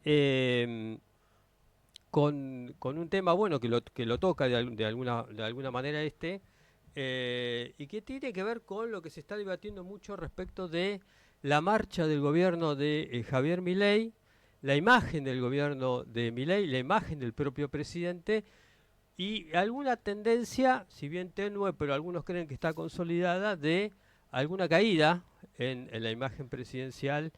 eh, con un tema bueno que lo toca de alguna manera y que tiene que ver con lo que se está debatiendo mucho respecto de la marcha del gobierno de Javier Milei, la imagen del gobierno de Milei, la imagen del propio presidente y alguna tendencia, si bien tenue, pero algunos creen que está consolidada, de alguna caída en la imagen presidencial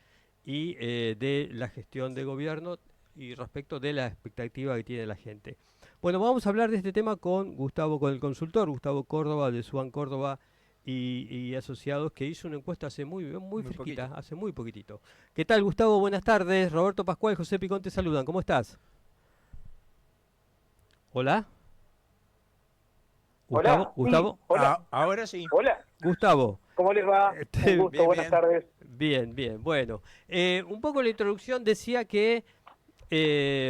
y de la gestión de gobierno y respecto de la expectativa que tiene la gente. Bueno, vamos a hablar de este tema con Gustavo, con el consultor Gustavo Córdoba de Suban Córdoba y Asociados, que hizo una encuesta hace muy Muy fresquita, poquito. hace muy poquitito. ¿Qué tal, Gustavo? Buenas tardes. Roberto Pascual, José Picón te saludan. ¿Cómo estás? Hola, Gustavo, Hola, sí, Gustavo, hola, Ahora sí. hola, Gustavo. ¿cómo les va? Un gusto, Bien, buenas bien. tardes. Bien, bien. Bueno, un poco la introducción decía que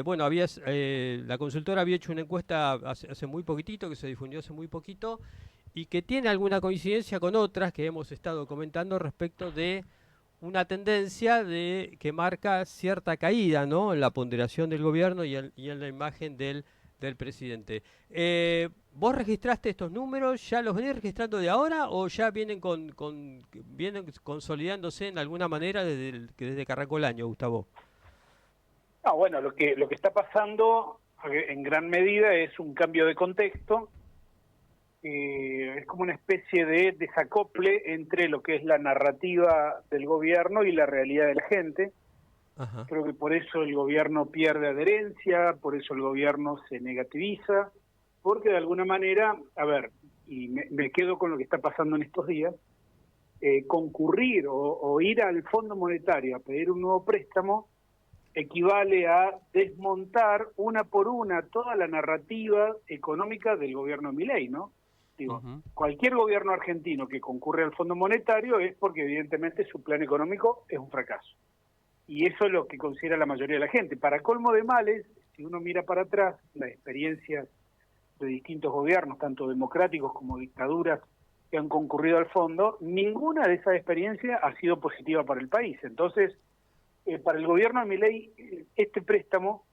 bueno, la consultora había hecho una encuesta hace muy poquitito, que se difundió hace muy poquito, y que tiene alguna coincidencia con otras que hemos estado comentando respecto de una tendencia de que marca cierta caída, ¿no? En la ponderación del gobierno y en la imagen del presidente. ¿Vos registraste estos números? ¿Ya los venís registrando de ahora o ya vienen consolidándose en alguna manera desde que arrancó el año, Gustavo? Bueno, lo que está pasando en gran medida es un cambio de contexto, es como una especie de desacople entre lo que es la narrativa del gobierno y la realidad de la gente. Ajá. Creo que por eso el gobierno pierde adherencia, por eso el gobierno se negativiza, porque de alguna manera, a ver, y me quedo con lo que está pasando en estos días, concurrir o ir al Fondo Monetario a pedir un nuevo préstamo equivale a desmontar una por una toda la narrativa económica del gobierno de Milei, ¿no? Digo, Ujú. cualquier gobierno argentino que concurre al Fondo Monetario es porque evidentemente su plan económico es un fracaso. Y eso es lo que considera la mayoría de la gente. Para colmo de males, si uno mira para atrás las experiencias de distintos gobiernos, tanto democráticos como dictaduras, que han concurrido al fondo, ninguna de esas experiencias ha sido positiva para el país. Entonces, para el gobierno de Milei, este préstamo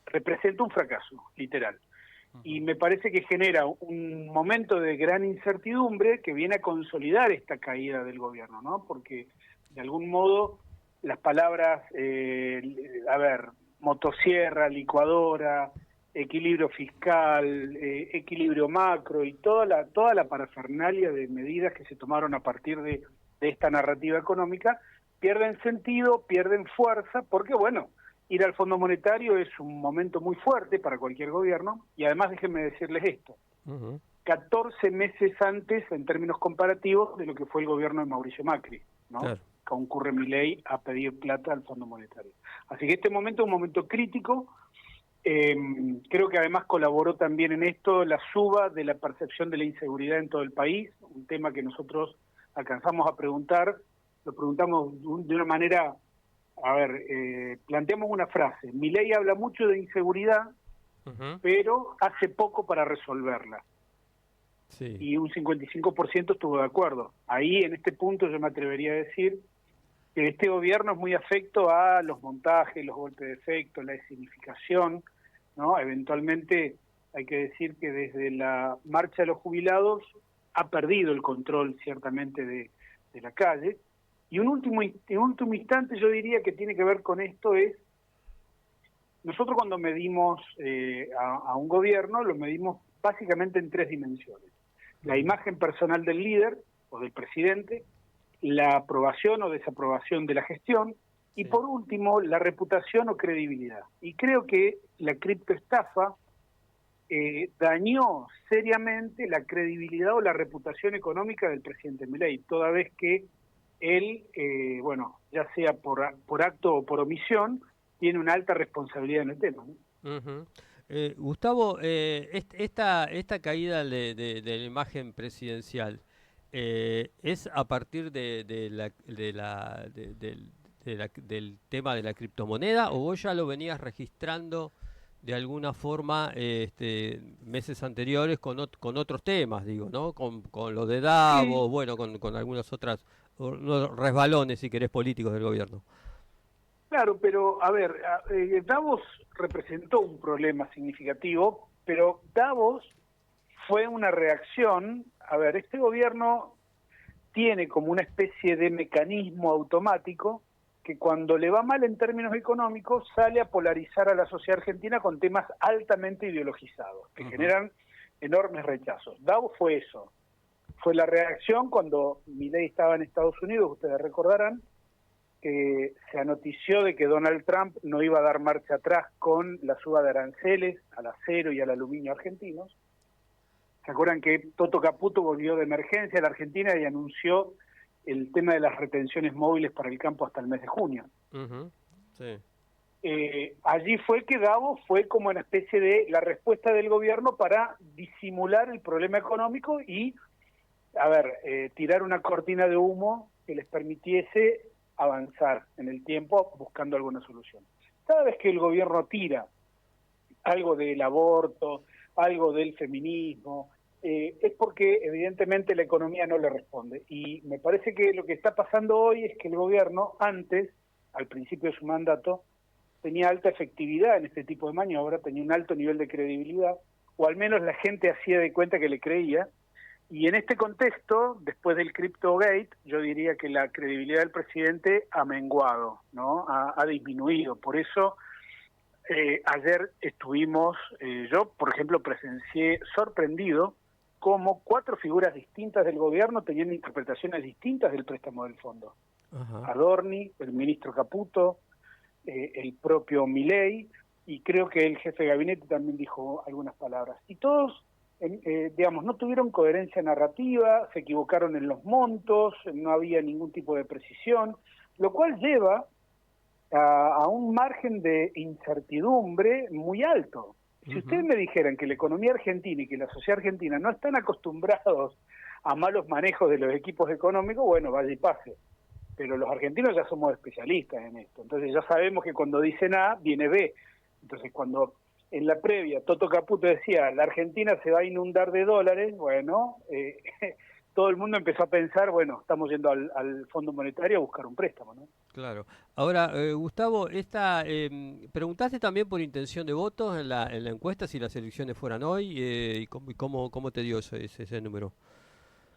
representa un fracaso, literal. Y me parece que genera un momento de gran incertidumbre que viene a consolidar esta caída del gobierno, ¿no? Porque, de algún modo, las palabras, a ver, motosierra, licuadora, equilibrio fiscal, equilibrio macro y toda la parafernalia de medidas que se tomaron a partir de esta narrativa económica pierden sentido, pierden fuerza, porque bueno, ir al Fondo Monetario es un momento muy fuerte para cualquier gobierno, y además déjenme decirles esto, Ujú. 14 meses antes en términos comparativos de lo que fue el gobierno de Mauricio Macri, ¿no? Claro. Concurre Milei a pedir plata al Fondo Monetario. Así que este momento es un momento crítico. Creo que además colaboró también en esto la suba de la percepción de la inseguridad en todo el país, un tema que nosotros alcanzamos a preguntar, lo preguntamos de una manera, a ver, planteamos una frase: Milei habla mucho de inseguridad, Ujú. pero hace poco para resolverla, Sí. y un 55% estuvo de acuerdo. Ahí, en este punto, yo me atrevería a decir que este gobierno es muy afecto a los montajes, los golpes de efecto, la escenificación, ¿no? Eventualmente hay que decir que desde la marcha de los jubilados ha perdido el control ciertamente de la calle. Y un último instante yo diría que tiene que ver con esto es, nosotros cuando medimos a un gobierno, lo medimos básicamente en tres dimensiones: la Ujú. imagen personal del líder o del presidente, la aprobación o desaprobación de la gestión, y Sí. por último, la reputación o credibilidad. Y creo que la criptoestafa dañó seriamente la credibilidad o la reputación económica del presidente Milei, toda vez que él, bueno, ya sea por acto o por omisión, tiene una alta responsabilidad en el tema, ¿no? Ujú. Gustavo, esta caída de la imagen presidencial es a partir del tema de la criptomoneda o vos ya lo venías registrando de alguna forma meses anteriores con otros temas, digo, ¿no? Con lo de Sí, Davos, bueno, con algunas otras resbalones, si querés, políticos del gobierno. Claro, pero a ver, Davos representó un problema significativo, pero Davos fue una reacción. A ver, este gobierno tiene como una especie de mecanismo automático que cuando le va mal en términos económicos sale a polarizar a la sociedad argentina con temas altamente ideologizados, que generan enormes rechazos. Davos fue eso, fue la reacción cuando Milei estaba en Estados Unidos, ustedes recordarán, que se anotició de que Donald Trump no iba a dar marcha atrás con la suba de aranceles al acero y al aluminio argentinos. ¿Se acuerdan que Toto Caputo volvió de emergencia a la Argentina y anunció el tema de las retenciones móviles para el campo hasta el mes de junio? Sí. Allí fue que Davos fue como una especie de la respuesta del gobierno para disimular el problema económico y, a ver, tirar una cortina de humo que les permitiese avanzar en el tiempo buscando alguna solución. Cada vez que el gobierno tira algo del aborto, algo del feminismo, es porque evidentemente la economía no le responde. Y me parece que lo que está pasando hoy es que el gobierno antes, al principio de su mandato, tenía alta efectividad en este tipo de maniobra, tenía un alto nivel de credibilidad, o al menos la gente hacía de cuenta que le creía. Y en este contexto, después del CryptoGate, yo diría que la credibilidad del presidente ha menguado, ¿no? Ha disminuido. Por eso, ayer estuvimos, yo, por ejemplo, presencié sorprendido cómo 4 figuras distintas del gobierno tenían interpretaciones distintas del préstamo del fondo. Adorni, el ministro Caputo, el propio Milei, y creo que el jefe de gabinete también dijo algunas palabras. Y todos, digamos, no tuvieron coherencia narrativa, se equivocaron en los montos, no había ningún tipo de precisión, lo cual lleva a un margen de incertidumbre muy alto. Si ustedes me dijeran que la economía argentina y que la sociedad argentina no están acostumbrados a malos manejos de los equipos económicos, bueno, vaya y pase. Pero los argentinos ya somos especialistas en esto. Entonces ya sabemos que cuando dicen A, viene B. Entonces cuando en la previa Toto Caputo decía, la Argentina se va a inundar de dólares, bueno, todo el mundo empezó a pensar, bueno, estamos yendo al Fondo Monetario a buscar un préstamo, ¿no? Claro. Ahora, Gustavo, preguntaste también por intención de votos en la encuesta si las elecciones fueran hoy y cómo te dio ese número.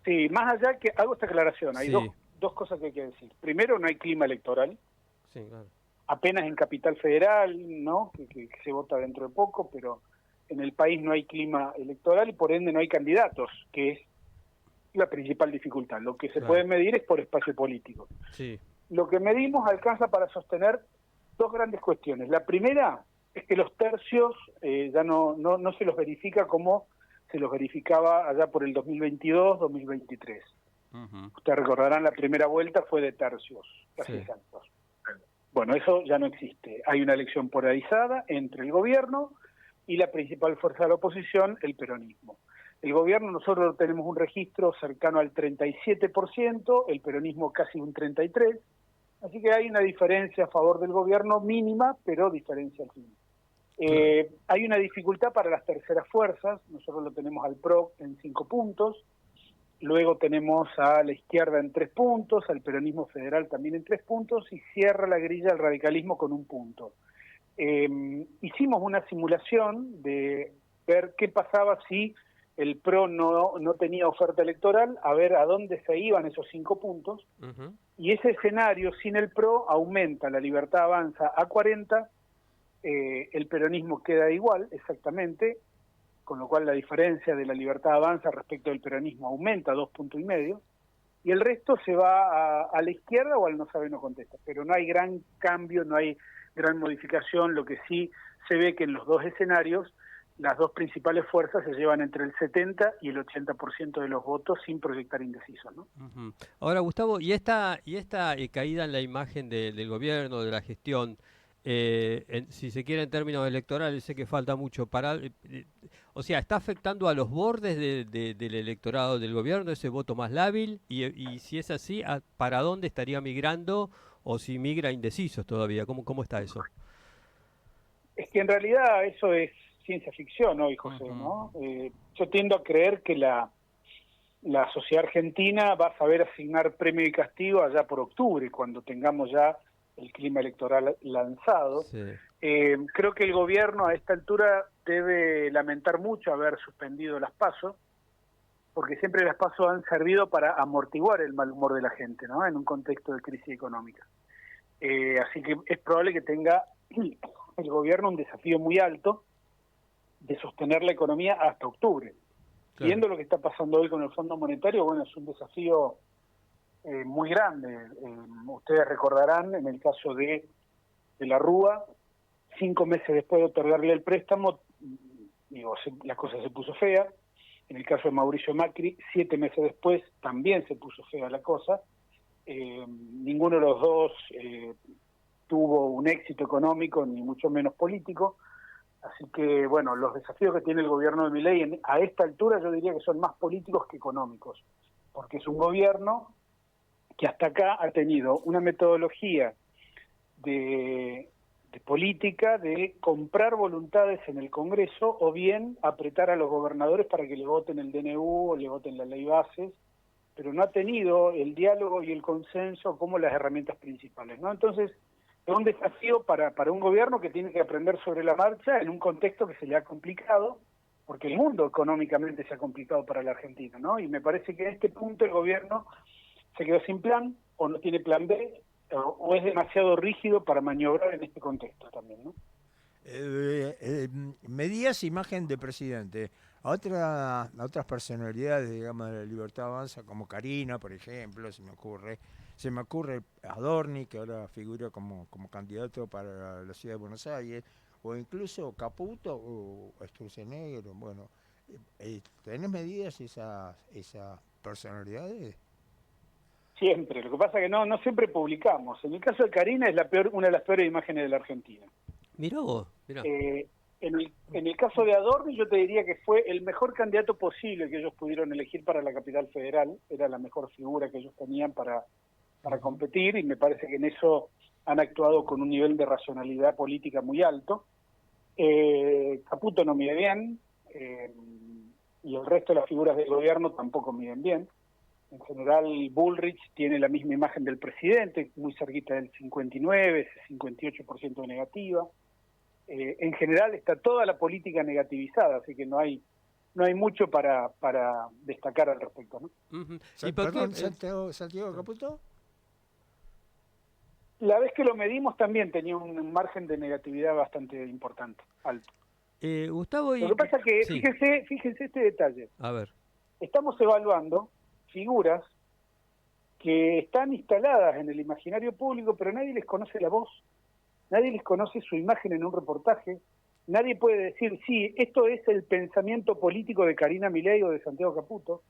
Sí, más allá que hago esta aclaración, hay Sí, dos cosas que hay que decir. Primero, no hay clima electoral, sí, claro. apenas en Capital Federal, ¿no? Que se vota dentro de poco, pero en el país no hay clima electoral y por ende no hay candidatos, que es la principal dificultad. Lo que se Claro. puede medir es por espacio político. Sí. Lo que medimos alcanza para sostener 2 grandes cuestiones. La primera es que los tercios ya no se los verifica como se los verificaba allá por el 2022-2023. Ustedes recordarán, la primera vuelta fue de tercios, casi Sí. exactos. Bueno, eso ya no existe. Hay una elección polarizada entre el gobierno y la principal fuerza de la oposición, el peronismo. El gobierno, nosotros tenemos un registro cercano al 37%, el peronismo casi un 33%, así que hay una diferencia a favor del gobierno mínima, pero diferencia al fin. Claro. Hay una dificultad para las terceras fuerzas, nosotros lo tenemos al PRO en 5 puntos, luego tenemos a la izquierda en 3 puntos, al peronismo federal también en 3 puntos, y cierra la grilla al radicalismo con 1 punto. Hicimos una simulación de ver qué pasaba si el PRO no tenía oferta electoral, a ver a dónde se iban esos 5 puntos, y ese escenario sin el PRO aumenta, la Libertad Avanza a 40, el peronismo queda igual exactamente, con lo cual la diferencia de la Libertad Avanza respecto del peronismo aumenta 2,5 puntos, y el resto se va a la izquierda o al no sabe no contesta, pero no hay gran cambio, no hay gran modificación. Lo que sí se ve que en los 2 escenarios las 2 principales fuerzas se llevan entre el 70 y el 80% de los votos sin proyectar indecisos, ¿no? Ahora, Gustavo, y esta caída en la imagen del gobierno, de la gestión, si se quiere en términos electorales, sé que falta mucho para, o sea, ¿está afectando a los bordes del electorado del gobierno, ese voto más lábil? Y si es así, ¿para dónde estaría migrando? O si migra indecisos todavía, ¿cómo está eso? Es que en realidad eso es ciencia ficción hoy, José, ¿no? Yo tiendo a creer que la sociedad argentina va a saber asignar premio y castigo allá por octubre, cuando tengamos ya el clima electoral lanzado. Sí, Creo que el gobierno a esta altura debe lamentar mucho haber suspendido las PASO, porque siempre las PASO han servido para amortiguar el mal humor de la gente, ¿no? En un contexto de crisis económica. Así que es probable que tenga el gobierno un desafío muy alto de sostener la economía hasta octubre. claro. Viendo lo que está pasando hoy con el Fondo Monetario, bueno, es un desafío muy grande. Ustedes recordarán, en el caso de la Rúa, 5 meses después de otorgarle el préstamo, la cosa se puso fea. En el caso de Mauricio Macri, 7 meses después también se puso fea la cosa. Ninguno de los dos tuvo un éxito económico, ni mucho menos político. Así que, bueno, los desafíos que tiene el gobierno de Milei a esta altura yo diría que son más políticos que económicos, porque es un gobierno que hasta acá ha tenido una metodología de política de comprar voluntades en el Congreso o bien apretar a los gobernadores para que le voten el DNU o le voten la ley bases, pero no ha tenido el diálogo y el consenso como las herramientas principales, ¿no? Entonces, es un desafío para un gobierno que tiene que aprender sobre la marcha en un contexto que se le ha complicado, porque el mundo económicamente se ha complicado para la Argentina, ¿no? Y me parece que en este punto el gobierno se quedó sin plan, o no tiene plan B, o es demasiado rígido para maniobrar en este contexto también, ¿no? Medías imagen de presidente. A otras personalidades, digamos, de la Libertad Avanza, como Karina, por ejemplo, se me ocurre Adorni, que ahora figura como candidato para la ciudad de Buenos Aires, o incluso Caputo o Sturzenegger. Bueno, ¿tenés medidas esas personalidades? Siempre, lo que pasa es que no siempre publicamos. En el caso de Karina es una de las peores imágenes de la Argentina. Mirá vos, mirá. En el caso de Adorni yo te diría que fue el mejor candidato posible que ellos pudieron elegir para la capital federal, era la mejor figura que ellos tenían para competir, y me parece que en eso han actuado con un nivel de racionalidad política muy alto. Caputo no mide bien, y el resto de las figuras del gobierno tampoco miden bien. En general, Bullrich tiene la misma imagen del presidente, muy cerquita del 59, 58% de negativa. En general está toda la política negativizada, así que no hay mucho para destacar al respecto, ¿no? Ujú. ¿Y ¿Y por qué? Santiago Caputo? La vez que lo medimos también tenía un margen de negatividad bastante importante, alto. Gustavo, Lo que pasa es que, sí, fíjense este detalle, a ver. estamos evaluando figuras que están instaladas en el imaginario público, pero nadie les conoce la voz, nadie les conoce su imagen en un reportaje, nadie puede decir, sí, esto es el pensamiento político de Karina Milei o de Santiago Caputo.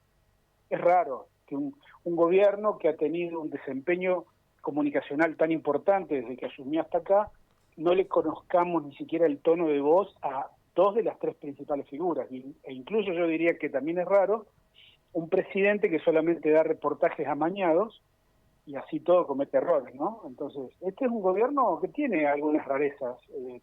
Es raro que un gobierno que ha tenido un desempeño comunicacional tan importante desde que asumió hasta acá, no le conozcamos ni siquiera el tono de voz a 2 de las 3 principales figuras. E incluso yo diría que también es raro un presidente que solamente da reportajes amañados y así todo comete errores, ¿no? Entonces, este es un gobierno que tiene algunas rarezas,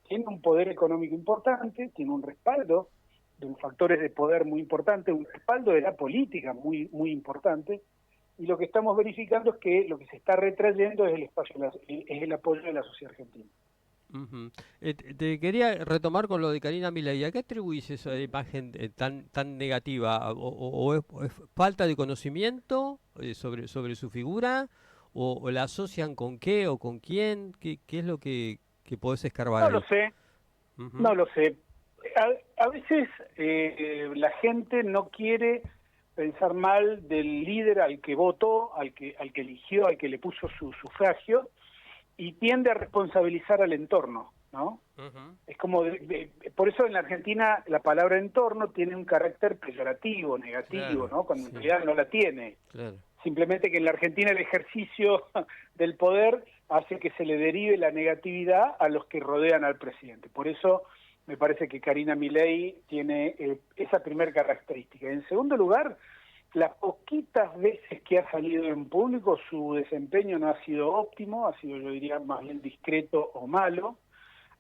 tiene un poder económico importante, tiene un respaldo de factores de poder muy importantes, un respaldo de la política muy importante, y lo que estamos verificando es que lo que se está retrayendo es el apoyo de la sociedad argentina. Ujú. Te quería retomar con lo de Karina Milei. ¿A qué atribuís esa imagen tan negativa? ¿O es falta de conocimiento sobre su figura? ¿O la asocian con qué o con quién? ¿Qué es lo que podés escarbar No lo ahí? sé, Ujú. no lo sé. A veces la gente no quiere pensar mal del líder al que votó, al que eligió, al que le puso su sufragio, y tiende a responsabilizar al entorno, ¿no? Ujú. Es como, por eso en la Argentina la palabra entorno tiene un carácter peyorativo, negativo, Claro, ¿no? Cuando en sí, realidad no la tiene. claro. Simplemente que en la Argentina el ejercicio del poder hace que se le derive la negatividad a los que rodean al presidente. Por eso me parece que Karina Milei tiene esa primera característica. En segundo lugar, las poquitas veces que ha salido en público su desempeño no ha sido óptimo, ha sido, yo diría, más bien discreto o malo.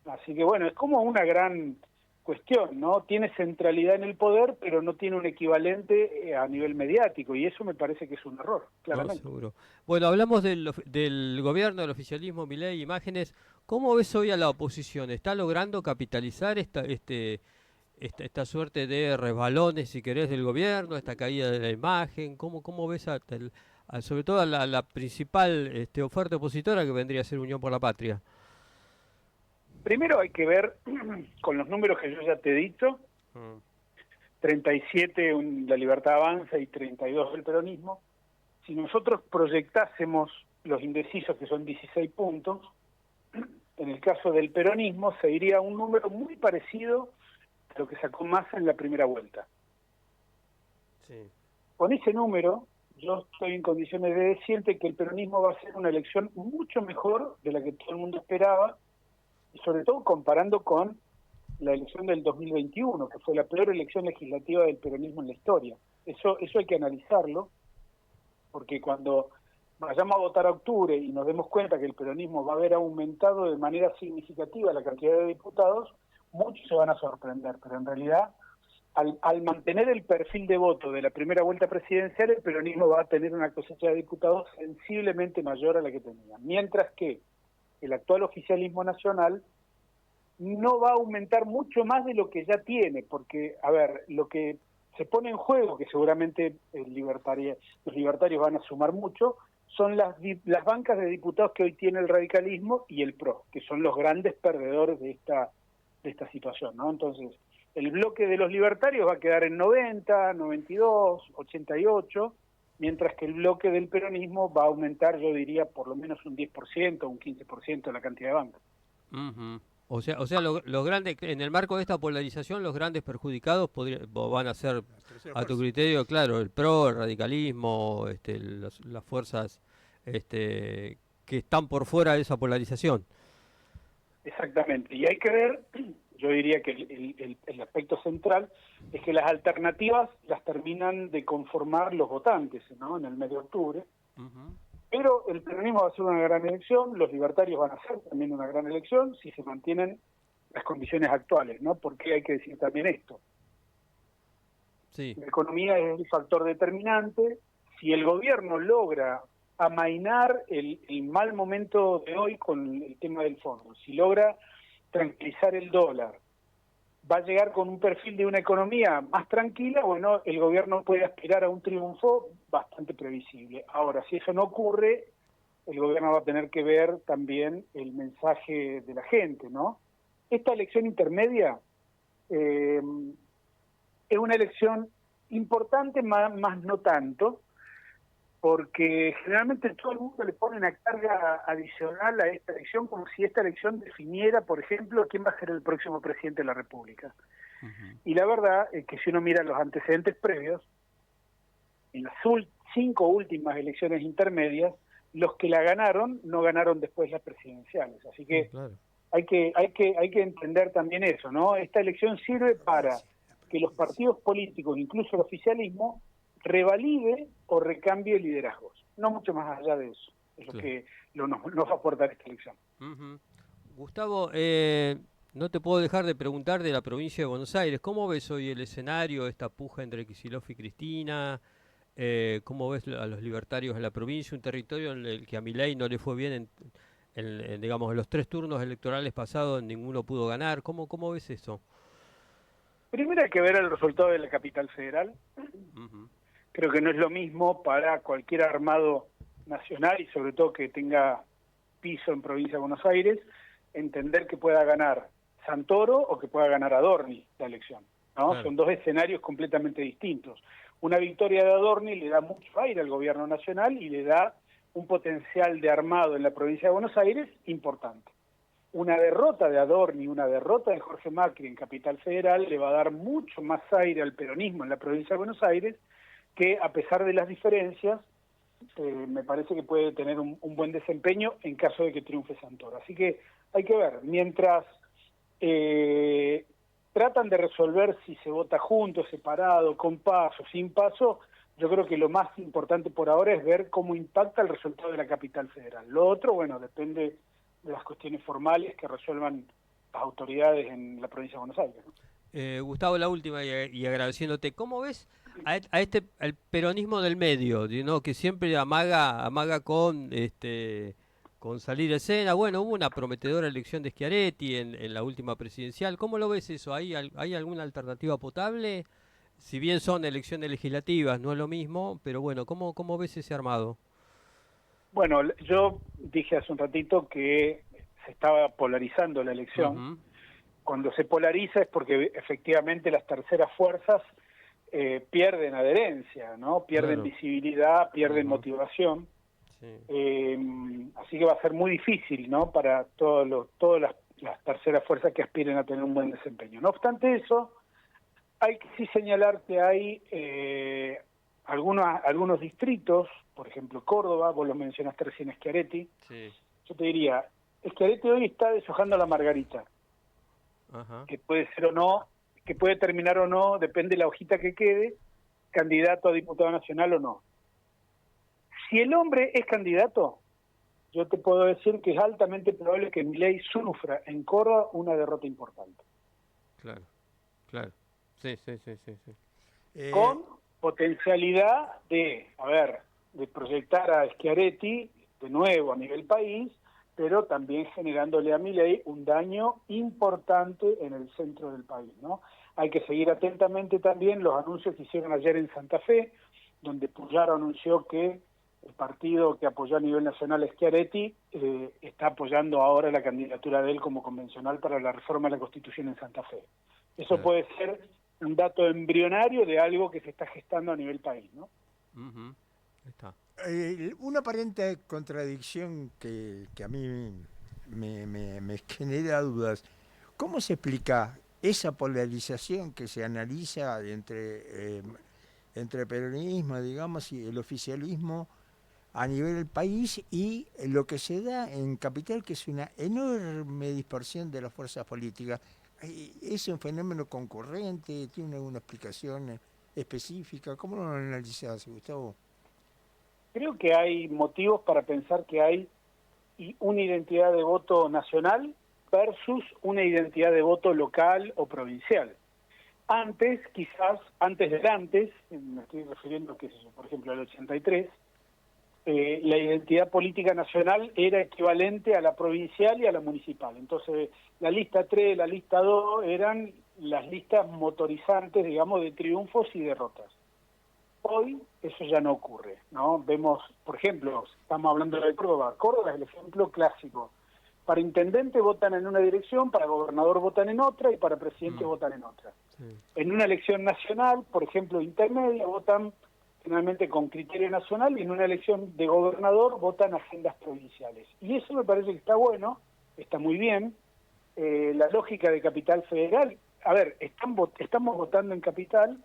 Así que bueno, es como una gran cuestión, ¿no? Tiene centralidad en el poder, pero no tiene un equivalente a nivel mediático, y eso me parece que es un error, No, claramente. seguro. Bueno, hablamos del gobierno, del oficialismo, Milei, imágenes. ¿Cómo ves hoy a la oposición? ¿Está logrando capitalizar esta suerte de resbalones, si querés, del gobierno, esta caída de la imagen? ¿Cómo ves sobre todo a la principal oferta opositora, que vendría a ser Unión por la Patria? Primero hay que ver, con los números que yo ya te he dicho, 37 la Libertad Avanza y 32 el peronismo. Si nosotros proyectásemos los indecisos, que son 16 puntos, en el caso del peronismo se iría a un número muy parecido a lo que sacó Massa en la primera vuelta. Sí. Con ese número, yo estoy en condiciones de decirte que el peronismo va a ser una elección mucho mejor de la que todo el mundo esperaba, y sobre todo comparando con la elección del 2021, que fue la peor elección legislativa del peronismo en la historia. Eso hay que analizarlo, porque cuando vayamos a votar a octubre y nos demos cuenta que el peronismo va a haber aumentado de manera significativa la cantidad de diputados, muchos se van a sorprender, pero en realidad, al mantener el perfil de voto de la primera vuelta presidencial, el peronismo va a tener una cosecha de diputados sensiblemente mayor a la que tenía, mientras que el actual oficialismo nacional no va a aumentar mucho más de lo que ya tiene, porque, a ver, lo que se pone en juego, que seguramente los libertarios van a sumar mucho, son las bancas de diputados que hoy tiene el radicalismo y el PRO, que son los grandes perdedores de esta situación, ¿no? Entonces, el bloque de los libertarios va a quedar en 90, 92, 88, mientras que el bloque del peronismo va a aumentar, yo diría, por lo menos un 10%, un 15% la cantidad de bancas. Ujú. O sea, los grandes, en el marco de esta polarización, los grandes perjudicados van a ser, a tu criterio, claro, el PRO, el radicalismo, las fuerzas que están por fuera de esa polarización. Exactamente, y hay que ver, yo diría que el aspecto central es que las alternativas las terminan de conformar los votantes, ¿no? En el mes de octubre. Ujú. Pero el peronismo va a ser una gran elección, los libertarios van a ser también una gran elección si se mantienen las condiciones actuales, ¿no? Porque hay que decir también esto. Sí, La economía es el factor determinante. Si el gobierno logra amainar el mal momento de hoy con el tema del fondo, si logra tranquilizar el dólar, va a llegar con un perfil de una economía más tranquila, bueno, el gobierno puede aspirar a un triunfo bastante previsible. Ahora, si eso no ocurre, el gobierno va a tener que ver también el mensaje de la gente, ¿no? Esta elección intermedia es una elección importante, más no tanto, porque generalmente todo el mundo le pone una carga adicional a esta elección, como si esta elección definiera, por ejemplo, quién va a ser el próximo presidente de la República. ujú, Y la verdad es que si uno mira los antecedentes previos, en las 5 últimas elecciones intermedias, los que la ganaron no ganaron después las presidenciales. Así que claro. hay que entender también eso, ¿no? Esta elección sirve para que los partidos políticos, incluso el oficialismo, revalide o recambie liderazgos. No mucho más allá de eso. Es lo Claro. que nos va a aportar esta elección. Ujú. Gustavo, no te puedo dejar de preguntar de la provincia de Buenos Aires. ¿Cómo ves hoy el escenario, esta puja entre Kicillof y Cristina? ¿Cómo ves a los libertarios en la provincia? Un territorio en el que a Milei no le fue bien digamos, en los 3 turnos electorales pasados, ninguno pudo ganar. ¿Cómo ves eso? Primero hay que ver el resultado de la capital federal. Ujú. Creo que no es lo mismo para cualquier armado nacional y sobre todo que tenga piso en provincia de Buenos Aires, entender que pueda ganar Santoro o que pueda ganar Adorni la elección, ¿no? Claro. Son dos escenarios completamente distintos. Una victoria de Adorni le da mucho aire al gobierno nacional y le da un potencial de armado en la provincia de Buenos Aires importante. Una derrota de Adorni, una derrota de Jorge Macri en Capital Federal le va a dar mucho más aire al peronismo en la provincia de Buenos Aires, que a pesar de las diferencias, me parece que puede tener un buen desempeño en caso de que triunfe Santoro. Así que hay que ver, mientras tratan de resolver si se vota junto, separado, con paso, sin paso, yo creo que lo más importante por ahora es ver cómo impacta el resultado de la capital federal. Lo otro, bueno, depende de las cuestiones formales que resuelvan las autoridades en la provincia de Buenos Aires, ¿no? Gustavo, la última y agradeciéndote, ¿cómo ves a este el peronismo del medio, ¿no? Que siempre amaga con salir a escena? Bueno, hubo una prometedora elección de Schiaretti en la última presidencial. ¿Cómo lo ves eso? ¿Hay alguna alternativa potable? Si bien son elecciones legislativas, no es lo mismo, pero bueno, ¿cómo ves ese armado? Bueno, yo dije hace un ratito que se estaba polarizando la elección. Ujú, Cuando se polariza es porque efectivamente las terceras fuerzas pierden adherencia, ¿no? Pierden claro. visibilidad, pierden Ujú, motivación. sí, Eh, Así que va a ser muy difícil, ¿no? Para todas las terceras fuerzas que aspiren a tener un buen desempeño. No obstante eso, hay que sí señalar que hay algunos distritos, por ejemplo Córdoba, vos lo mencionaste recién, Schiaretti. sí, Yo te diría, Schiaretti hoy está deshojando la margarita, ajá, que puede ser o no, que puede terminar o no, depende de la hojita que quede, candidato a diputado nacional o no. Si el hombre es candidato, yo te puedo decir que es altamente probable que Milei sufra en Córdoba una derrota importante, claro, claro. Sí, sí, sí, sí, sí. Eh, con potencialidad de proyectar a Schiaretti de nuevo a nivel país, pero también generándole a Milei un daño importante en el centro del país, ¿no? Hay que seguir atentamente también los anuncios que hicieron ayer en Santa Fe, donde Puyaro anunció que el partido que apoyó a nivel nacional a Schiaretti está apoyando ahora la candidatura de él como convencional para la reforma de la Constitución en Santa Fe. Eso Claro. puede ser un dato embrionario de algo que se está gestando a nivel país, ¿no? Ujú, ahí está. una aparente contradicción que a mí me genera dudas. ¿Cómo se explica esa polarización que se analiza entre el peronismo, digamos, y el oficialismo a nivel del país y lo que se da en Capital, que es una enorme dispersión de las fuerzas políticas? ¿Es un fenómeno concurrente? ¿Tiene alguna explicación específica? ¿Cómo lo analizás, Gustavo? Creo que hay motivos para pensar que hay una identidad de voto nacional versus una identidad de voto local o provincial. Antes, quizás, me estoy refiriendo, qué sé yo, por ejemplo, al 83, la identidad política nacional era equivalente a la provincial y a la municipal. Entonces, la lista 3, la lista 2 eran las listas motorizantes, digamos, de triunfos y derrotas. Hoy eso ya no ocurre, ¿no? Vemos, por ejemplo, estamos hablando de Córdoba. Córdoba es el ejemplo clásico. Para intendente votan en una dirección, para gobernador votan en otra y para presidente Mm, votan en otra. sí, En una elección nacional, por ejemplo, intermedia, votan finalmente con criterio nacional y en una elección de gobernador votan agendas provinciales. Y eso me parece que está bueno, está muy bien. La lógica de Capital Federal, estamos votando en Capital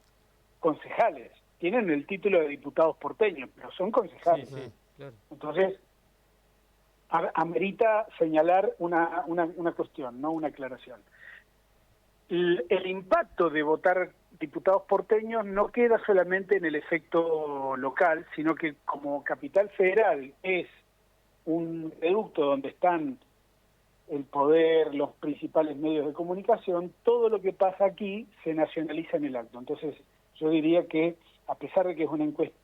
concejales, tienen el título de diputados porteños, pero son sí, concejales. sí, claro. Entonces, amerita señalar una cuestión, no una aclaración. El impacto de votar diputados porteños no queda solamente en el efecto local, sino que como Capital Federal es un reducto donde están el poder, los principales medios de comunicación, todo lo que pasa aquí se nacionaliza en el acto. Entonces, yo diría que, a pesar de que es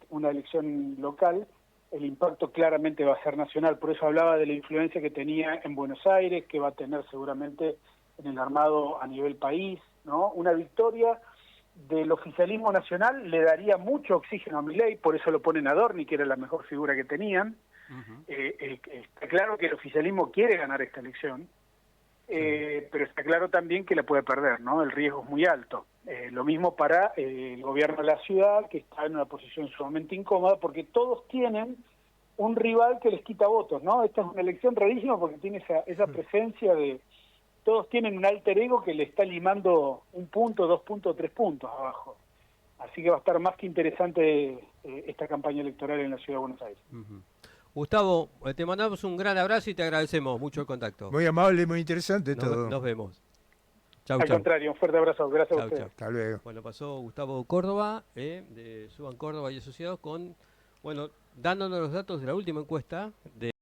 una elección local, el impacto claramente va a ser nacional. Por eso hablaba de la influencia que tenía en Buenos Aires, que va a tener seguramente en el armado a nivel país, ¿no? Una victoria del oficialismo nacional le daría mucho oxígeno a Milei, por eso lo ponen a Dorni, que era la mejor figura que tenían. Ujú, Está claro que el oficialismo quiere ganar esta elección, sí, pero está claro también que la puede perder, ¿no? El riesgo es muy alto. Lo mismo para el gobierno de la ciudad, que está en una posición sumamente incómoda, porque todos tienen un rival que les quita votos, ¿no? Esta es una elección rarísima porque tiene esa presencia de... Todos tienen un alter ego que le está limando un punto, 2 puntos, 3 puntos abajo. Así que va a estar más que interesante esta campaña electoral en la ciudad de Buenos Aires. ujú. Gustavo, te mandamos un gran abrazo y te agradecemos mucho el contacto. Muy amable, muy interesante todo. Nos vemos. Chau, Al chau. contrario, un fuerte abrazo. Gracias a Chau, ustedes. chau. Hasta luego. Bueno, pasó Gustavo Córdoba, de Suban Córdoba y Asociados, dándonos los datos de la última encuesta de